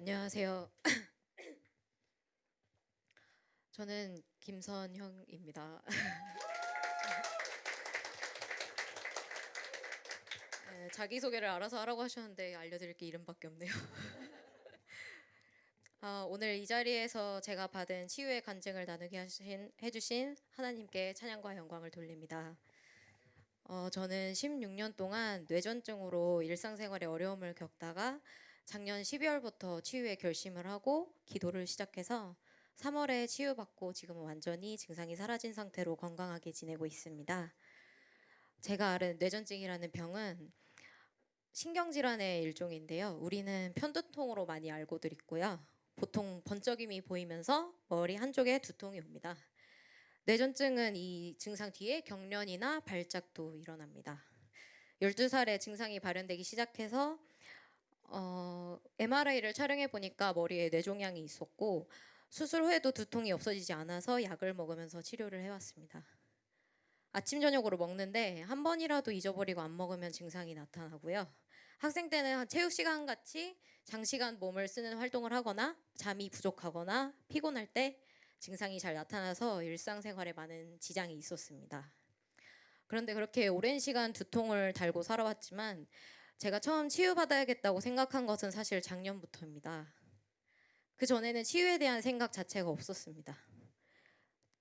안녕하세요. 저는 김선형입니다. 네, 자기소개를 알아서 하라고 하셨는데 알려드릴 게 이름밖에 없네요. 오늘 이 자리에서 제가 받은 치유의 간증을 나누게 해주신 하나님께 찬양과 영광을 돌립니다. 저는 16년 동안 뇌전증으로 일상생활에 어려움을 겪다가 작년 12월부터 치유의 결심을 하고 기도를 시작해서 3월에 치유받고 지금은 완전히 증상이 사라진 상태로 건강하게 지내고 있습니다. 제가 앓은 뇌전증이라는 병은 신경질환의 일종인데요. 우리는 편두통으로 많이 알고들 있고요. 보통 번쩍임이 보이면서 머리 한쪽에 두통이 옵니다. 뇌전증은 이 증상 뒤에 경련이나 발작도 일어납니다. 12살에 증상이 발현되기 시작해서 MRI를 촬영해 보니까 머리에 뇌종양이 있었고 수술 후에도 두통이 없어지지 않아서 약을 먹으면서 치료를 해왔습니다. 아침 저녁으로 먹는데 한 번이라도 잊어버리고 안 먹으면 증상이 나타나고요. 학생 때는 체육 시간 같이 장시간 몸을 쓰는 활동을 하거나 잠이 부족하거나 피곤할 때 증상이 잘 나타나서 일상생활에 많은 지장이 있었습니다. 그런데 그렇게 오랜 시간 두통을 달고 살아왔지만 제가 처음 치유받아야겠다고 생각한 것은 사실 작년부터입니다. 그 전에는 치유에 대한 생각 자체가 없었습니다.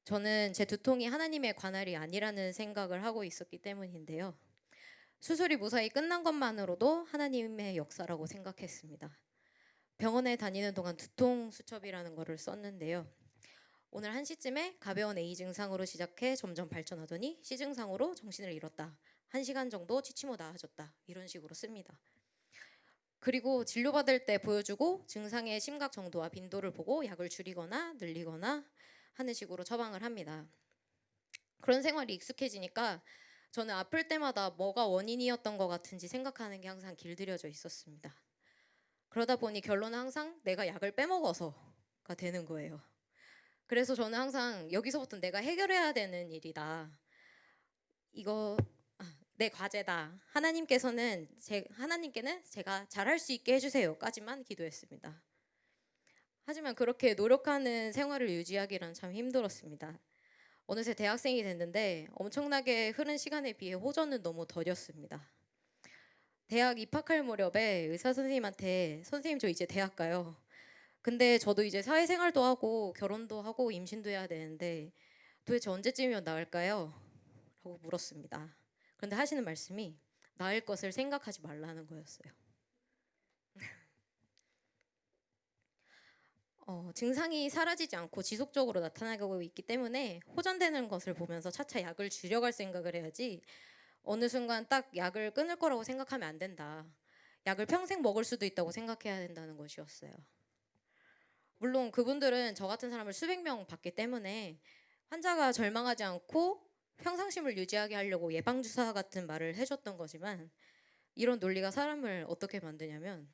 저는 제 두통이 하나님의 관할이 아니라는 생각을 하고 있었기 때문인데요. 수술이 무사히 끝난 것만으로도 하나님의 역사라고 생각했습니다. 병원에 다니는 동안 두통 수첩이라는 거를 썼는데요. 오늘 1시쯤에 가벼운 A 증상으로 시작해 점점 발전하더니 C 증상으로 정신을 잃었다. 1시간 정도 취침 후 나아졌다. 이런 식으로 씁니다. 그리고 진료받을 때 보여주고 증상의 심각 정도와 빈도를 보고 약을 줄이거나 늘리거나 하는 식으로 처방을 합니다. 그런 생활이 익숙해지니까 저는 아플 때마다 뭐가 원인이었던 것 같은지 생각하는 게 항상 길들여져 있었습니다. 그러다 보니 결론은 항상 내가 약을 빼먹어서가 되는 거예요. 그래서 저는 항상 여기서부터 내가 해결해야 되는 일이다. 이거 내 과제다. 하나님께는 제가 잘할 수 있게 해주세요까지만 기도했습니다. 하지만 그렇게 노력하는 생활을 유지하기란 참 힘들었습니다. 어느새 대학생이 됐는데 엄청나게 흐른 시간에 비해 호전은 너무 더뎠습니다. 대학 입학할 무렵에 의사 선생님한테 선생님 저 이제 대학 가요. 근데 저도 이제 사회생활도 하고 결혼도 하고 임신도 해야 되는데 도대체 언제쯤이면 나을까요? 라고 물었습니다. 그런데 하시는 말씀이 나을 것을 생각하지 말라는 거였어요. 증상이 사라지지 않고 지속적으로 나타나고 있기 때문에 호전되는 것을 보면서 차차 약을 줄여갈 생각을 해야지 어느 순간 딱 약을 끊을 거라고 생각하면 안 된다. 약을 평생 먹을 수도 있다고 생각해야 된다는 것이었어요. 물론 그분들은 저 같은 사람을 수백 명 봤기 때문에 환자가 절망하지 않고 평상심을 유지하게 하려고 예방주사 같은 말을 해줬던 거지만 이런 논리가 사람을 어떻게 만드냐면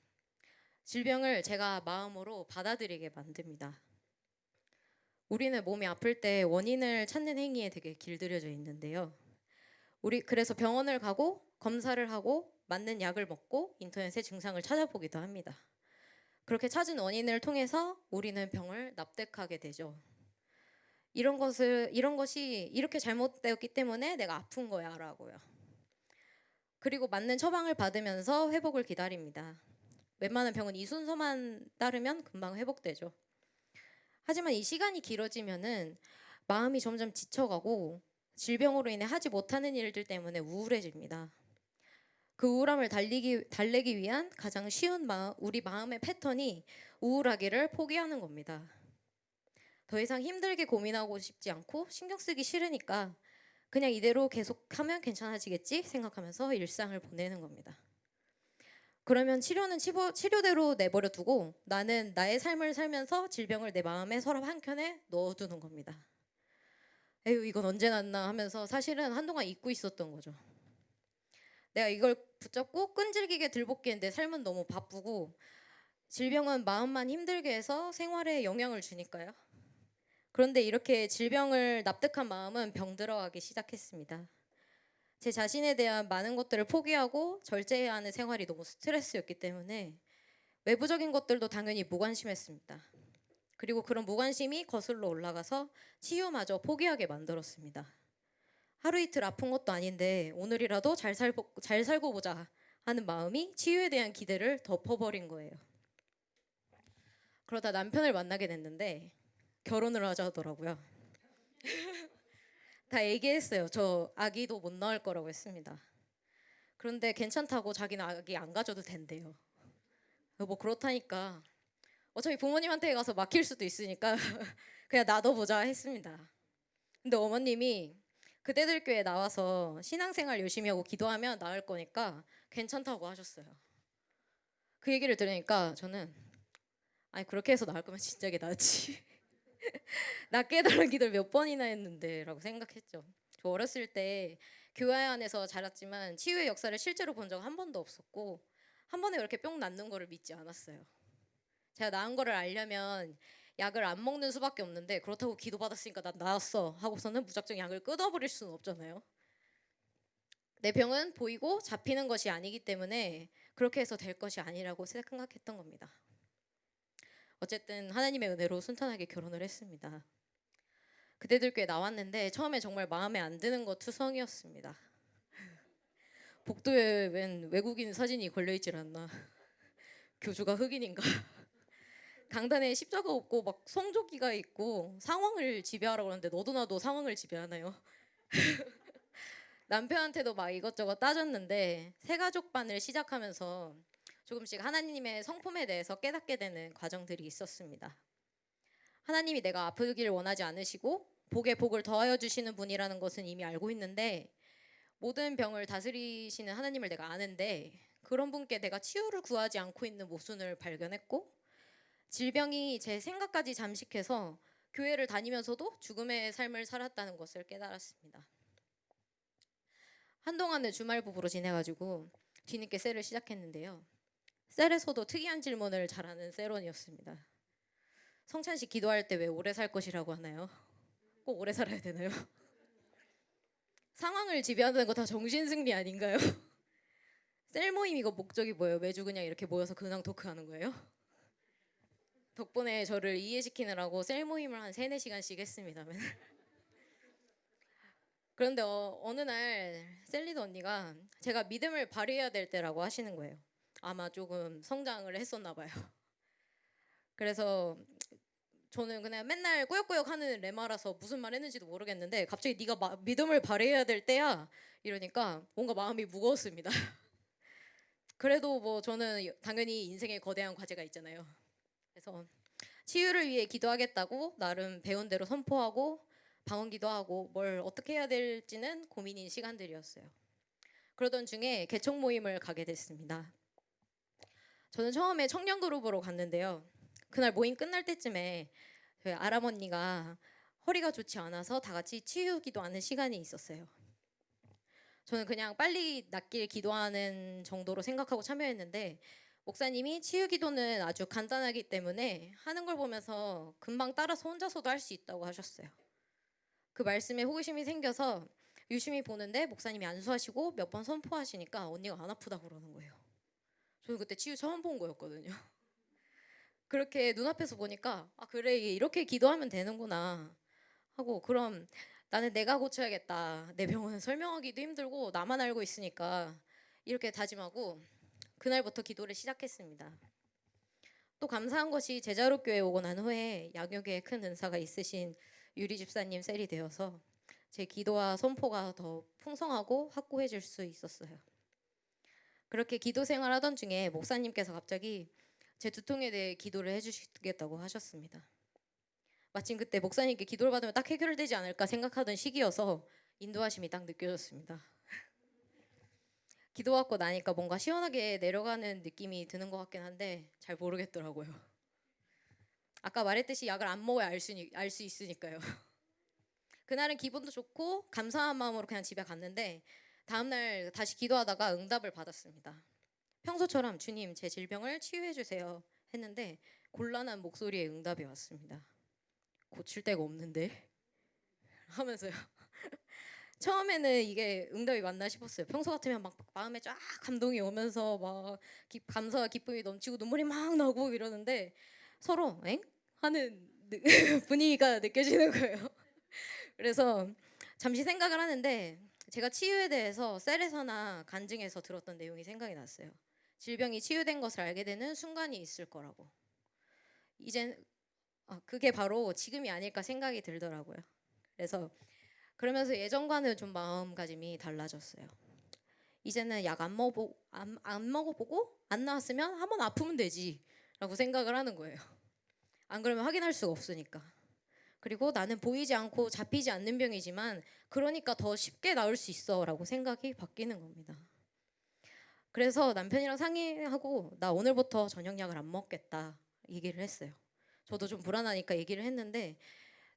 질병을 제가 마음으로 받아들이게 만듭니다. 우리는 몸이 아플 때 원인을 찾는 행위에 되게 길들여져 있는데요. 그래서 병원을 가고 검사를 하고 맞는 약을 먹고 인터넷에 증상을 찾아보기도 합니다. 그렇게 찾은 원인을 통해서 우리는 병을 납득하게 되죠. 이런 것이 이렇게 잘못되었기 때문에 내가 아픈 거야라고요. 그리고 맞는 처방을 받으면서 회복을 기다립니다. 웬만한 병은 이 순서만 따르면 금방 회복되죠. 하지만 이 시간이 길어지면은 마음이 점점 지쳐가고 질병으로 인해 하지 못하는 일들 때문에 우울해집니다. 그 우울함을 달래기 위한 가장 쉬운 우리 마음의 패턴이 우울하기를 포기하는 겁니다. 더 이상 힘들게 고민하고 싶지 않고 신경 쓰기 싫으니까 그냥 이대로 계속하면 괜찮아지겠지 생각하면서 일상을 보내는 겁니다. 그러면 치료는 치료대로 내버려 두고 나는 나의 삶을 살면서 질병을 내 마음의 서랍 한켠에 넣어두는 겁니다. 에휴 이건 언제 낫나 하면서 사실은 한동안 잊고 있었던 거죠. 내가 이걸 붙잡고 끈질기게 들볶이는데 삶은 너무 바쁘고 질병은 마음만 힘들게 해서 생활에 영향을 주니까요. 그런데 이렇게 질병을 납득한 마음은 병들어가기 시작했습니다. 제 자신에 대한 많은 것들을 포기하고 절제해야 하는 생활이 너무 스트레스였기 때문에 외부적인 것들도 당연히 무관심했습니다. 그리고 그런 무관심이 거슬러 올라가서 치유마저 포기하게 만들었습니다. 하루 이틀 아픈 것도 아닌데 오늘이라도 잘 살고 보자 하는 마음이 치유에 대한 기대를 덮어버린 거예요. 그러다 남편을 만나게 됐는데 결혼을 하자 하더라고요. 다 얘기했어요. 저 아기도 못 낳을 거라고 했습니다. 그런데 괜찮다고 자기는 아기 안 가져도 된대요. 뭐 그렇다니까 어차피 부모님한테 가서 맡길 수도 있으니까 그냥 놔둬보자 했습니다. 근데 어머님이 그대들 교회 나와서 신앙생활 열심히 하고 기도하면 나을 거니까 괜찮다고 하셨어요. 그 얘기를 들으니까 저는 아니 그렇게 해서 나을 거면 진작에 낫지. 낫게 해달라는 기도를 몇 번이나 했는데 라고 생각했죠. 저 어렸을 때 교회 안에서 자랐지만 치유의 역사를 실제로 본 적 한 번도 없었고 한 번에 그렇게 뿅 낫는 거를 믿지 않았어요. 제가 나은 거를 알려면 약을 안 먹는 수밖에 없는데 그렇다고 기도받았으니까 난 나았어 하고서는 무작정 약을 끊어버릴 수는 없잖아요. 내 병은 보이고 잡히는 것이 아니기 때문에 그렇게 해서 될 것이 아니라고 생각했던 겁니다. 어쨌든 하나님의 은혜로 순탄하게 결혼을 했습니다. 그대들 꽤 나왔는데 처음에 정말 마음에 안 드는 거 투성이었습니다. 복도에 웬 외국인 사진이 걸려있질 않나. 교주가 흑인인가. 강단에 십자가 없고 막 성조기가 있고 상황을 지배하라고 하는데 너도 나도 상황을 지배하나요? 남편한테도 막 이것저것 따졌는데 새가족반을 시작하면서 조금씩 하나님의 성품에 대해서 깨닫게 되는 과정들이 있었습니다. 하나님이 내가 아프기를 원하지 않으시고 복에 복을 더하여 주시는 분이라는 것은 이미 알고 있는데 모든 병을 다스리시는 하나님을 내가 아는데 그런 분께 내가 치유를 구하지 않고 있는 모순을 발견했고 질병이 제 생각까지 잠식해서 교회를 다니면서도 죽음의 삶을 살았다는 것을 깨달았습니다. 한동안은 주말 부부로 지내가지고 뒤늦게 셀을 시작했는데요. 셀에서도 특이한 질문을 잘하는 셀원이었습니다. 성찬 씨 기도할 때 왜 오래 살 것이라고 하나요? 꼭 오래 살아야 되나요? 상황을 지배하는 거 다 정신승리 아닌가요? 셀 모임 이거 목적이 뭐예요? 매주 그냥 이렇게 모여서 근황 토크하는 거예요? 덕분에 저를 이해시키느라고 셀 모임을 한 3-4시간씩 했습니다. 그런데 어느 날 셀리드 언니가 제가 믿음을 발휘해야 될 때라고 하시는 거예요. 아마 조금 성장을 했었나 봐요. 그래서 저는 그냥 맨날 꾸역꾸역 하는 레마라서 무슨 말 했는지도 모르겠는데 갑자기 네가 믿음을 발휘해야 될 때야 이러니까 뭔가 마음이 무거웠습니다. 그래도 뭐 저는 당연히 인생에 거대한 과제가 있잖아요. 그래서 치유를 위해 기도하겠다고 나름 배운 대로 선포하고 방언기도 하고 뭘 어떻게 해야 될지는 고민인 시간들이었어요. 그러던 중에 개척 모임을 가게 됐습니다. 저는 처음에 청년 그룹으로 갔는데요. 그날 모임 끝날 때쯤에 저희 아람언니가 허리가 좋지 않아서 다 같이 치유 기도하는 시간이 있었어요. 저는 그냥 빨리 낫길 기도하는 정도로 생각하고 참여했는데 목사님이 치유 기도는 아주 간단하기 때문에 하는 걸 보면서 금방 따라서 혼자서도 할 수 있다고 하셨어요. 그 말씀에 호기심이 생겨서 유심히 보는데 목사님이 안수하시고 몇 번 선포하시니까 언니가 안 아프다고 그러는 거예요. 저는 그때 치유 처음 본 거였거든요. 그렇게 눈앞에서 보니까 아 그래 이렇게 기도하면 되는구나 하고 그럼 나는 내가 고쳐야겠다. 내 병원은 설명하기도 힘들고 나만 알고 있으니까 이렇게 다짐하고 그날부터 기도를 시작했습니다. 또 감사한 것이 제자로 교회 오고 난 후에 양육에 큰 은사가 있으신 유리 집사님 셀이 되어서 제 기도와 선포가 더 풍성하고 확고해질 수 있었어요. 그렇게 기도 생활하던 중에 목사님께서 갑자기 제 두통에 대해 기도를 해주시겠다고 하셨습니다. 마침 그때 목사님께 기도를 받으면 딱 해결되지 않을까 생각하던 시기여서 인도하심이 딱 느껴졌습니다. 기도받고 나니까 뭔가 시원하게 내려가는 느낌이 드는 것 같긴 한데 잘 모르겠더라고요. 아까 말했듯이 약을 안 먹어야 알 수 있으니까요. 그날은 기분도 좋고 감사한 마음으로 그냥 집에 갔는데 다음날 다시 기도하다가 응답을 받았습니다. 평소처럼 주님 제 질병을 치유해 주세요 했는데 곤란한 목소리의 응답이 왔습니다. 고칠 데가 없는데 하면서요. 처음에는 이게 응답이 맞나 싶었어요. 평소 같으면 막 마음에 쫙 감동이 오면서 막 감사와 기쁨이 넘치고 눈물이 막 나고 이러는데 서로 엥? 하는 분위기가 느껴지는 거예요. 그래서 잠시 생각을 하는데 제가 치유에 대해서 셀에서나 간증에서 들었던 내용이 생각이 났어요. 질병이 치유된 것을 알게 되는 순간이 있을 거라고. 이젠 그게 바로 지금이 아닐까 생각이 들더라고요. 그래서 그러면서 예전과는 좀 마음가짐이 달라졌어요. 이제는 약 안 먹어보고 안 나았으면 한번 아프면 되지라고 생각을 하는 거예요. 안 그러면 확인할 수가 없으니까. 그리고 나는 보이지 않고 잡히지 않는 병이지만 그러니까 더 쉽게 나을 수 있어라고 생각이 바뀌는 겁니다. 그래서 남편이랑 상의하고 나 오늘부터 저녁약을 안 먹겠다 얘기를 했어요. 저도 좀 불안하니까 얘기를 했는데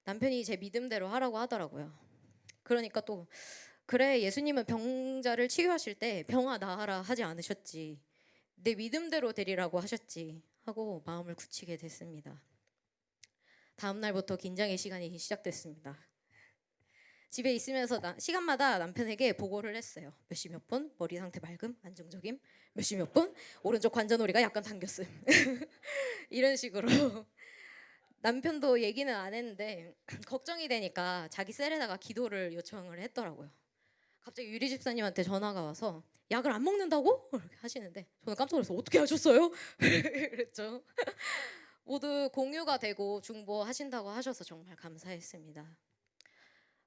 남편이 제 믿음대로 하라고 하더라고요. 그러니까 또 그래 예수님은 병자를 치유하실 때 병아 나아라 하지 않으셨지. 내 믿음대로 되리라고 하셨지 하고 마음을 굳히게 됐습니다. 다음 날부터 긴장의 시간이 시작됐습니다. 집에 있으면서 시간마다 남편에게 보고를 했어요. 몇 시 몇 분, 머리 상태 맑음, 안정적임, 몇 시 몇 분, 오른쪽 관자놀이가 약간 당겼음. 이런 식으로 남편도 얘기는 안 했는데 걱정이 되니까 자기 셀에다가 기도를 요청을 했더라고요. 갑자기 유리 집사님한테 전화가 와서 약을 안 먹는다고? 이렇게 하시는데 저는 깜짝 놀라서 어떻게 하셨어요? 그랬죠. 모두 공유가 되고 중보하신다고 하셔서 정말 감사했습니다.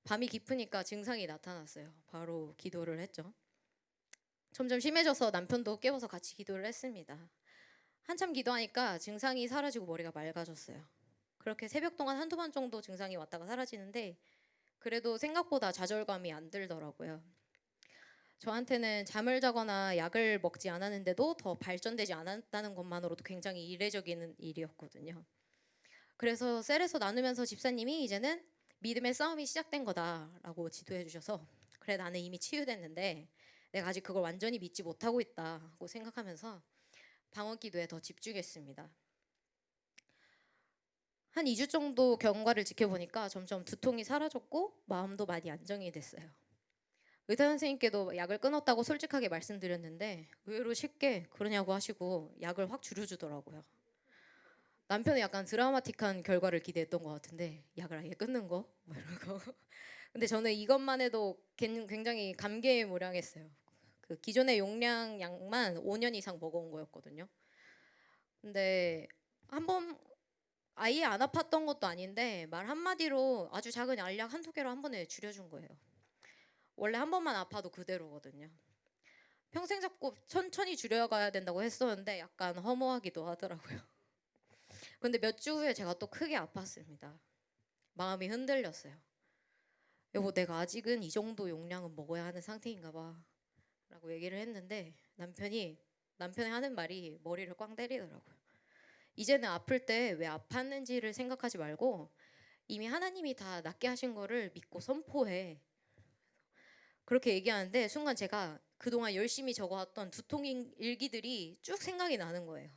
밤이 깊으니까 증상이 나타났어요. 바로 기도를 했죠. 점점 심해져서 남편도 깨워서 같이 기도를 했습니다. 한참 기도하니까 증상이 사라지고 머리가 맑아졌어요. 그렇게 새벽 동안 한두 번 정도 증상이 왔다가 사라지는데 그래도 생각보다 좌절감이 안 들더라고요. 저한테는 잠을 자거나 약을 먹지 않았는데도 더 발전되지 않았다는 것만으로도 굉장히 이례적인 일이었거든요. 그래서 셀에서 나누면서 집사님이 이제는 믿음의 싸움이 시작된 거다라고 지도해 주셔서 그래 나는 이미 치유됐는데 내가 아직 그걸 완전히 믿지 못하고 있다고 생각하면서 방언 기도에 더 집중했습니다. 한 2주 정도 경과를 지켜보니까 점점 두통이 사라졌고 마음도 많이 안정이 됐어요. 의사 선생님께도 약을 끊었다고 솔직하게 말씀드렸는데 의외로 쉽게 그러냐고 하시고 약을 확 줄여주더라고요. 남편은 약간 드라마틱한 결과를 기대했던 것 같은데 약을 아예 끊는 거? 뭐 이런 거. 근데 저는 이것만 해도 굉장히 감개무량했어요. 그 기존의 용량 약만 5년 이상 먹어온 거였거든요. 근데 한번 아예 안 아팠던 것도 아닌데 말 한마디로 아주 작은 알약 한두 개로 한 번에 줄여준 거예요. 원래 한 번만 아파도 그대로거든요. 평생 잡고 천천히 줄여가야 된다고 했었는데 약간 허무하기도 하더라고요. 근데 몇 주 후에 제가 또 크게 아팠습니다. 마음이 흔들렸어요. 여보 내가 아직은 이 정도 용량은 먹어야 하는 상태인가 봐 라고 얘기를 했는데 남편이 하는 말이 머리를 꽝 때리더라고요. 이제는 아플 때 왜 아팠는지를 생각하지 말고 이미 하나님이 다 낫게 하신 거를 믿고 선포해. 그렇게 얘기하는데 순간 제가 그동안 열심히 적어왔던 두통 일기들이 쭉 생각이 나는 거예요.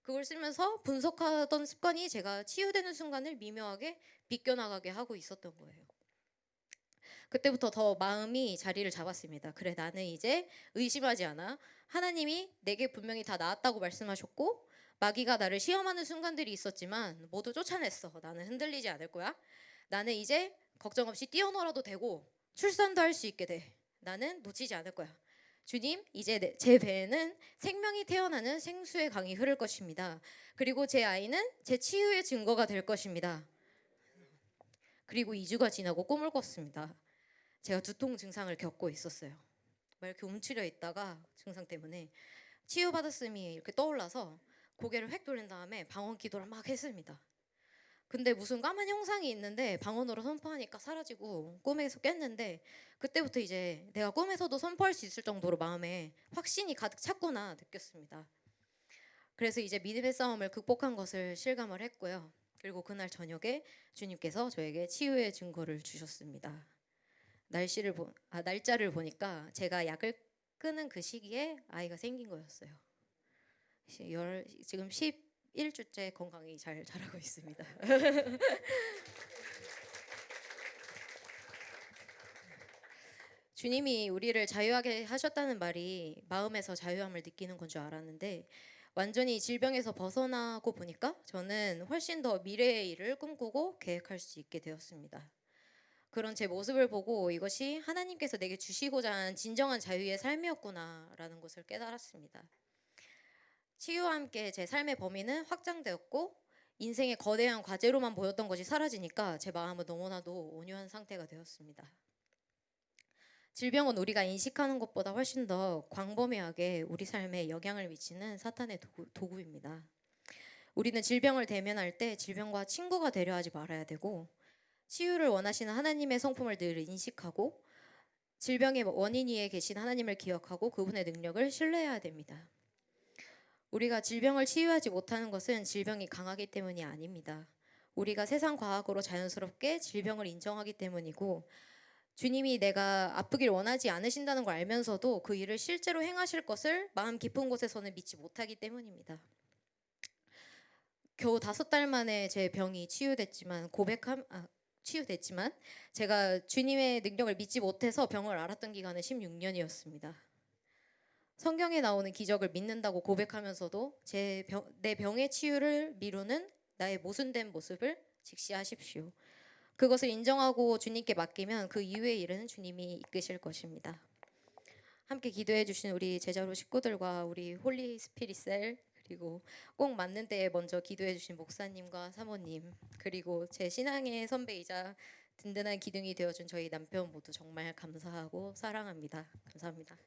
그걸 쓰면서 분석하던 습관이 제가 치유되는 순간을 미묘하게 비껴나가게 하고 있었던 거예요. 그때부터 더 마음이 자리를 잡았습니다. 그래 나는 이제 의심하지 않아. 하나님이 내게 분명히 다 나았다고 말씀하셨고 마귀가 나를 시험하는 순간들이 있었지만 모두 쫓아냈어. 나는 흔들리지 않을 거야. 나는 이제 걱정 없이 뛰어놀아도 되고 출산도 할 수 있게 돼. 나는 놓치지 않을 거야. 주님, 이제 제 배에는 생명이 태어나는 생수의 강이 흐를 것입니다. 그리고 제 아이는 제 치유의 증거가 될 것입니다. 그리고 2주가 지나고 꿈을 꿨습니다. 제가 두통 증상을 겪고 있었어요. 막 이렇게 움츠려 있다가 증상 때문에 치유받았음이 이렇게 떠올라서 고개를 획 돌린 다음에 방언 기도를 막 했습니다. 근데 무슨 까만 형상이 있는데 방언으로 선포하니까 사라지고 꿈에서 깼는데 그때부터 이제 내가 꿈에서도 선포할 수 있을 정도로 마음에 확신이 가득 찼구나 느꼈습니다. 그래서 이제 믿음의 싸움을 극복한 것을 실감을 했고요. 그리고 그날 저녁에 주님께서 저에게 치유의 증거를 주셨습니다. 날짜를 보니까 제가 약을 끊은 그 시기에 아이가 생긴 거였어요. 지금 11주째 건강히 잘 자라고 있습니다. 주님이 우리를 자유하게 하셨다는 말이 마음에서 자유함을 느끼는 건 줄 알았는데 완전히 질병에서 벗어나고 보니까 저는 훨씬 더 미래의 일을 꿈꾸고 계획할 수 있게 되었습니다. 그런 제 모습을 보고 이것이 하나님께서 내게 주시고자 하는 진정한 자유의 삶이었구나라는 것을 깨달았습니다. 치유와 함께 제 삶의 범위는 확장되었고 인생의 거대한 과제로만 보였던 것이 사라지니까 제 마음은 너무나도 온유한 상태가 되었습니다. 질병은 우리가 인식하는 것보다 훨씬 더 광범위하게 우리 삶에 영향을 미치는 사탄의 도구입니다. 우리는 질병을 대면할 때 질병과 친구가 되려 하지 말아야 되고 치유를 원하시는 하나님의 성품을 늘 인식하고 질병의 원인 위에 계신 하나님을 기억하고 그분의 능력을 신뢰해야 됩니다. 우리가 질병을 치유하지 못하는 것은 질병이 강하기 때문이 아닙니다. 우리가 세상 과학으로 자연스럽게 질병을 인정하기 때문이고 주님이 내가 아프길 원하지 않으신다는 걸 알면서도 그 일을 실제로 행하실 것을 마음 깊은 곳에서는 믿지 못하기 때문입니다. 겨우 5달 만에 제 병이 치유됐지만 제가 주님의 능력을 믿지 못해서 병을 앓았던 기간은 16년이었습니다. 성경에 나오는 기적을 믿는다고 고백하면서도 내 병의 치유를 미루는 나의 모순된 모습을 직시하십시오. 그것을 인정하고 주님께 맡기면 그 이후의 일은 주님이 이끄실 것입니다. 함께 기도해 주신 우리 제자로 식구들과 우리 홀리 스피릿셀 그리고 꼭 맞는 때에 먼저 기도해 주신 목사님과 사모님 그리고 제 신앙의 선배이자 든든한 기둥이 되어준 저희 남편 모두 정말 감사하고 사랑합니다. 감사합니다.